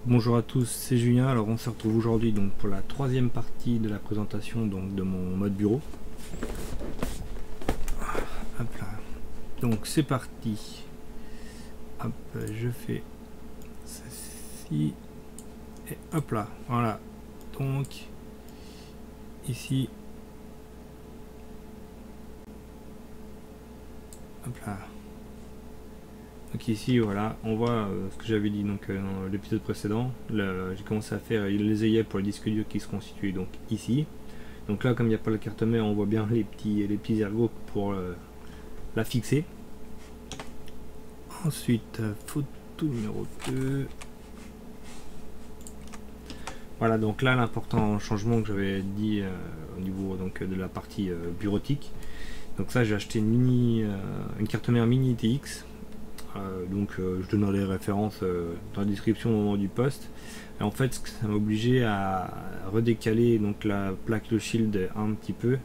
Bonjour à tous, c'est Julien. Alors on se retrouve aujourd'hui donc pour la troisième partie de la présentation donc de mon mode bureau. Hop là. Donc c'est parti. Hop, je fais ceci et hop là. Voilà. Donc ici. Hop là. Donc ici voilà, on voit ce que j'avais dit donc dans l'épisode précédent. J'ai commencé à faire les œillets pour les disques durs qui se constituent donc ici. Donc là, comme il n'y a pas la carte mère, on voit bien les petits ergots pour la fixer. Ensuite, photo numéro 2. Voilà, donc là l'important changement que j'avais dit au niveau donc de la partie bureautique. Donc ça, j'ai acheté une carte mère mini TX. Je donnerai les références dans la description au moment du post. Et en fait, ça m'a obligé à redécaler donc la plaque de shield un petit peu,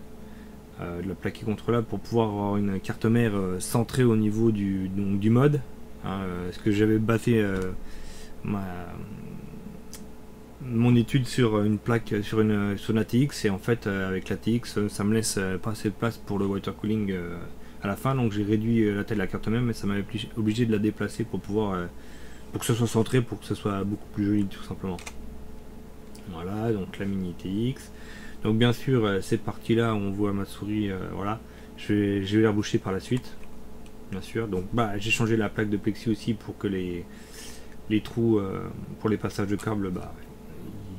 de la plaque qui est contrôlable, pour pouvoir avoir une carte mère centrée au niveau du mode. Parce que j'avais basé mon étude sur une plaque sur la TX, et en fait avec la TX ça me laisse pas assez de place pour le water cooling à la fin, donc j'ai réduit la taille de la carte mère, mais ça m'avait obligé de la déplacer pour pouvoir pour que ce soit centré, pour que ce soit beaucoup plus joli tout simplement. Voilà, donc la mini TX. Donc bien sûr ces parties là on voit ma souris, voilà, je vais les reboucher par la suite bien sûr. Donc j'ai changé la plaque de plexi aussi pour que les trous pour les passages de câbles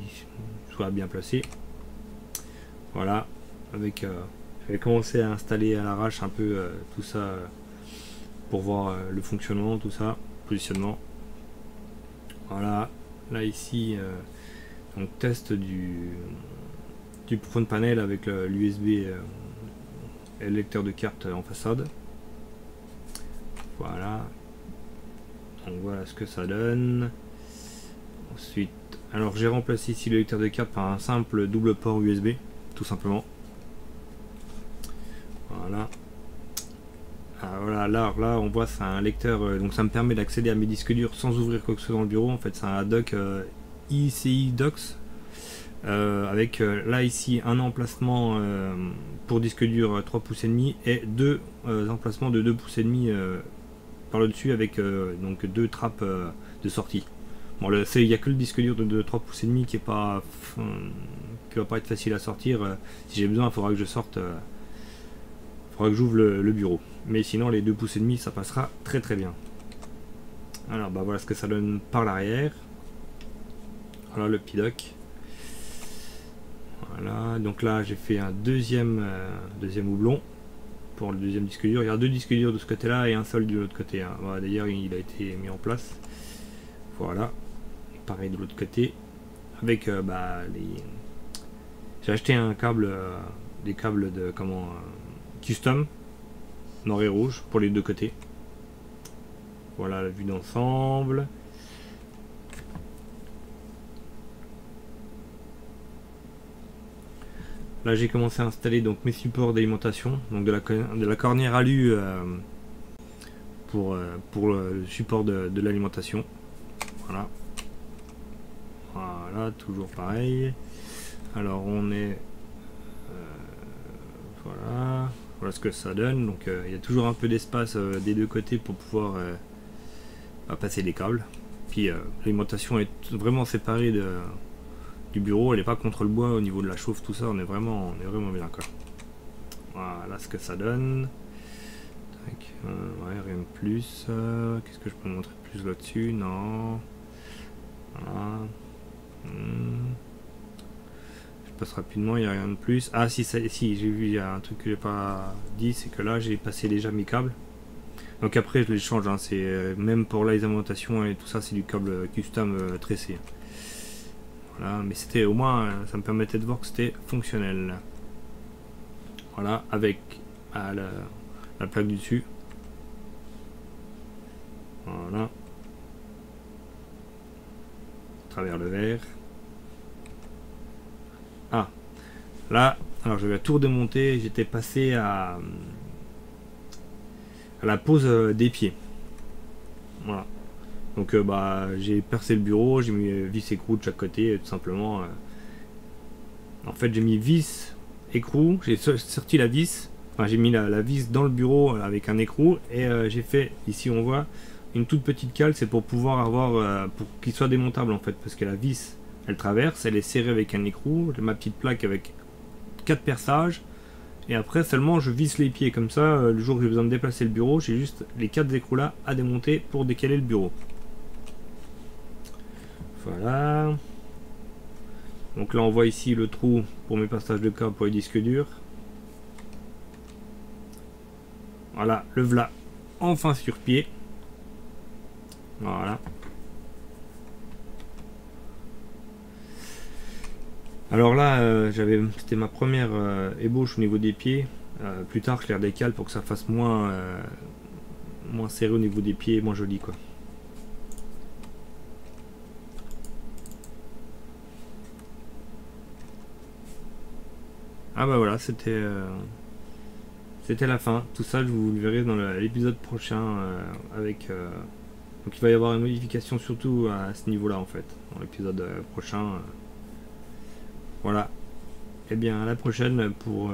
ils soient bien placés. Voilà, avec j'ai commencé à installer à l'arrache un peu tout ça pour voir le fonctionnement, tout ça, positionnement. Voilà, là ici donc test du front panel avec l'USB et le lecteur de carte en façade. Voilà, donc voilà ce que ça donne. Ensuite, alors j'ai remplacé ici le lecteur de carte par un simple double port USB, tout simplement. Voilà. Voilà, là on voit c'est un lecteur, donc ça me permet d'accéder à mes disques durs sans ouvrir quoi que ce soit dans le bureau. En fait c'est un dock ICI Docks avec là ici un emplacement pour disque dur 3 pouces et demi et deux emplacements de 2 pouces et demi par le dessus avec donc deux trappes de sortie. Bon, il n'y a que le disque dur de 3 pouces et demi qui va pas être facile à sortir. Si j'ai besoin, il faudra que je sorte. Que j'ouvre le bureau, mais sinon les 2 pouces et demi ça passera très très bien. Alors voilà ce que ça donne par l'arrière. Voilà le petit dock. Voilà, donc là j'ai fait un deuxième houblon pour le deuxième disque dur. Il y a deux disques durs de ce côté là et un seul de l'autre côté, hein. Voilà, d'ailleurs il a été mis en place. Voilà, pareil de l'autre côté avec j'ai acheté un câble des câbles de custom noir et rouge pour les deux côtés. Voilà la vue d'ensemble. Là j'ai commencé à installer donc mes supports d'alimentation, donc de la cornière alu pour le support de l'alimentation. Voilà. Voilà, toujours pareil. Alors on est voilà ce que ça donne. Donc il y a toujours un peu d'espace des deux côtés pour pouvoir passer les câbles. Puis l'alimentation est vraiment séparée du bureau, elle n'est pas contre le bois au niveau de la chauffe, tout ça, on est vraiment bien quoi. Voilà ce que ça donne. Ouais, rien de plus. Qu'est-ce que je peux montrer plus là-dessus? Non. Voilà. Passe rapidement, il n'y a rien de plus. Ah si, si j'ai vu, il y a un truc que j'ai pas dit, c'est que là j'ai passé déjà mes câbles, donc après je les change, hein. C'est même pour l'alimentation et tout ça, c'est du câble custom tressé. Voilà, mais c'était au moins ça me permettait de voir que c'était fonctionnel. Voilà, avec la plaque du dessus. Voilà. à travers le verre. Ah, là, alors je vais tout redémonter. J'étais passé à la pose des pieds. Voilà. Donc bah j'ai percé le bureau, j'ai mis vis écrou de chaque côté, tout simplement. En fait j'ai mis vis écrou, j'ai sorti la vis, enfin j'ai mis la vis dans le bureau avec un écrou et j'ai fait, ici on voit, une toute petite cale, c'est pour pouvoir avoir, pour qu'il soit démontable en fait, parce que la vis elle traverse, elle est serrée avec un écrou, j'ai ma petite plaque avec 4 perçages, et après seulement je visse les pieds, comme ça le jour où j'ai besoin de déplacer le bureau, j'ai juste les 4 écrous là à démonter pour décaler le bureau. Voilà. Donc là on voit ici le trou pour mes passages de câbles pour les disques durs. Voilà, le voilà enfin sur pied. Voilà. Alors là c'était ma première ébauche au niveau des pieds. Plus tard je les redécale pour que ça fasse moins serré au niveau des pieds, moins joli quoi. Ah bah voilà, c'était la fin. Tout ça, je vous le verrai dans l'épisode prochain avec. Donc il va y avoir une modification surtout à ce niveau-là en fait, dans l'épisode prochain. Voilà. Et bien à la prochaine pour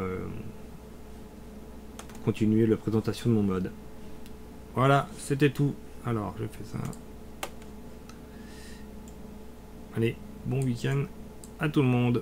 continuer la présentation de mon mode. Voilà, c'était tout. Alors je fais ça. Allez, bon week-end à tout le monde.